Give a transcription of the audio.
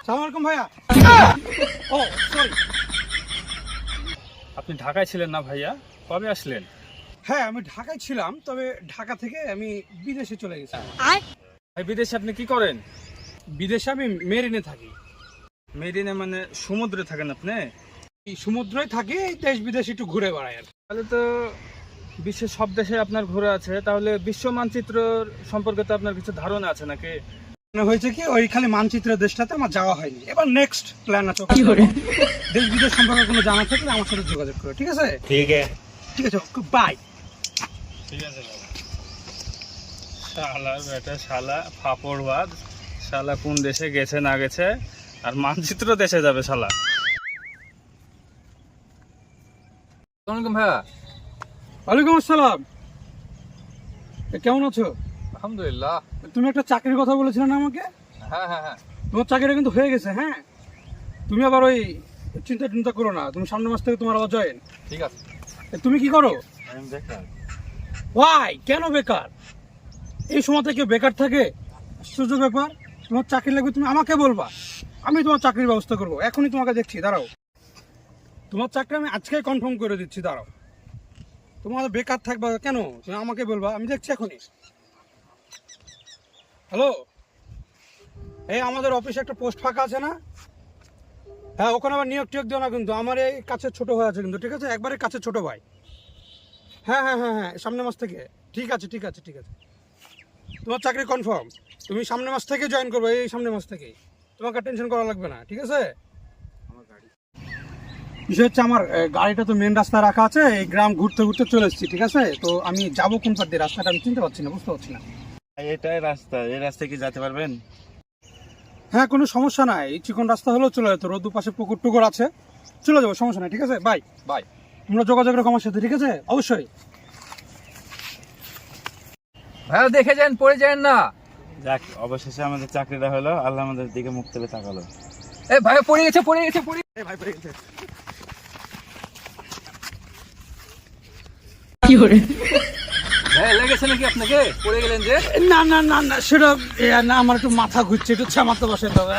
সালাম আলাইকুম ভাইয়া। ও সরি। আপনি ঢাকায় ছিলেন না ভাইয়া, কবে আসলেন? হ্যাঁ আমি ঢাকায় ছিলাম, তবে ঢাকা থেকে আমি বিদেশে চলে গেছি। ভাই বিদেশে আপনি কি করেন? বিদেশে আমি মেরিনে থাকি। মেরিনে মানে সমুদ্রে থাকেন আপনি? এই সমুদ্রে থাকি, দেশ বিদেশ একটু ঘুরে বেড়াই আর কি। তাহলে তো বিশ্বের সব দেশে আপনার ঘোরা আছে, তাহলে বিশ্ব মানচিত্র সম্পর্কে তো আপনার কিছু ধারণা আছে নাকি? মানে হয়েছে কি, ওই খালি মানচিত্রের দেশটাতে আমার যাওয়া হয়নি। এবার নেক্সট প্ল্যান আছে, দেশ বিদেশ সম্পর্কে কোনো জানা থাকলে আমার সাথে যোগাযোগ করো, ঠিক আছে? ঠিক আছে, বাই। ঠিক আছে বাবা। শালা বেটা শালা ফাপড়বাজ, শালা কোন দেশে গেছে না গেছে আর মানচিত্র দেশে যাবে শালা। আসসালামু ভাইয়া। ওয়ালাইকুম আসসালাম। কেমন আছো? আলহামদুলিল্লাহ। তুমি একটা চাকরির কথা বলেছিলে না আমাকে? হ্যাঁ হ্যাঁ হ্যাঁ, তোমার চাকরিটা কিন্তু হয়ে গেছে। হ্যাঁ, তুমি আবার ওই চিন্তা করো না, তুমি সামনের মাস থেকে তোমার আবার জয়েন। ঠিক আছে। তুমি কি করো? আমি বেকার। ওয়াই, কেন বেকার? এই সময়তে কেউ বেকার থাকে? আশ্চর্য ব্যাপার। তোমার চাকরি লাগবে, তুমি আমাকে বলবা, আমি তোমার চাকরির ব্যবস্থা করবো। এখনই তোমাকে দেখছি, দাঁড়াও। তোমার চাকরি আমি আজকেই কনফার্ম করে দিচ্ছি, দাঁড়াও। তোমার বেকার থাকবা কেন, তুমি আমাকে বলবা, আমি দেখছি এখনই। হ্যালো, এই আমাদের অফিসে একটা পোস্ট ফাঁকা আছে না? হ্যাঁ, ওখানে আবার নিয়োগ টিয়োগ দিও না কিন্তু, আমার এই কাছে ছোট ভাই আছে কিন্তু, ঠিক আছে? একবারে কাছে ছোট ভাই। হ্যাঁ হ্যাঁ হ্যাঁ হ্যাঁ, সামনের মাস থেকে। ঠিক আছে ঠিক আছে ঠিক আছে, তোমার চাকরি কনফার্ম। তুমি সামনের মাস থেকে জয়েন করবে, এই সামনের মাস থেকেই। তোমাকে টেনশন করা লাগবে না, ঠিক আছে? বিষয় হচ্ছে আমার গাড়িটা তো মেন রাস্তায় রাখা আছে, এই গ্রাম ঘুরতে ঘুরতে চলে এসেছি, ঠিক আছে? তো আমি যাবো কোন পার দিয়ে, রাস্তাটা আমি চিনতে পারছি না, বুঝতে পারছি না। এটাই রাস্তা, এই রাস্তায় কি যেতে পারবেন? হ্যাঁ, কোনো সমস্যা নাই, এই চিকন রাস্তা হলেও চলে যেত, রোদ দুপাশে পুকুর টুকুর আছে, চলে যাবো, সমস্যা নাই, ঠিক আছে? Bye bye. তোমরা যোগাযোগ রাখো আমার সাথে, ঠিক আছে? অবশ্যই। ভাইয়া দেখে যান, পড়ে যান না। যাক, অবশেষে আমাদের চাকরিটা হলো, আল্লাহ আমাদের দিকে মুখ তুলে তাকালো। এ ভাইয়া পড়ে গেছে পড়ে গেছে পড়ে ভাই পড়ে গেছে। ভাইয়া লেগেছে নাকি আপনাকে? পড়ে গেলেন যে? না না না না, সেটা না, আমার একটু মাথা ঘুরছে, একটু ছামাতে বসে তবে।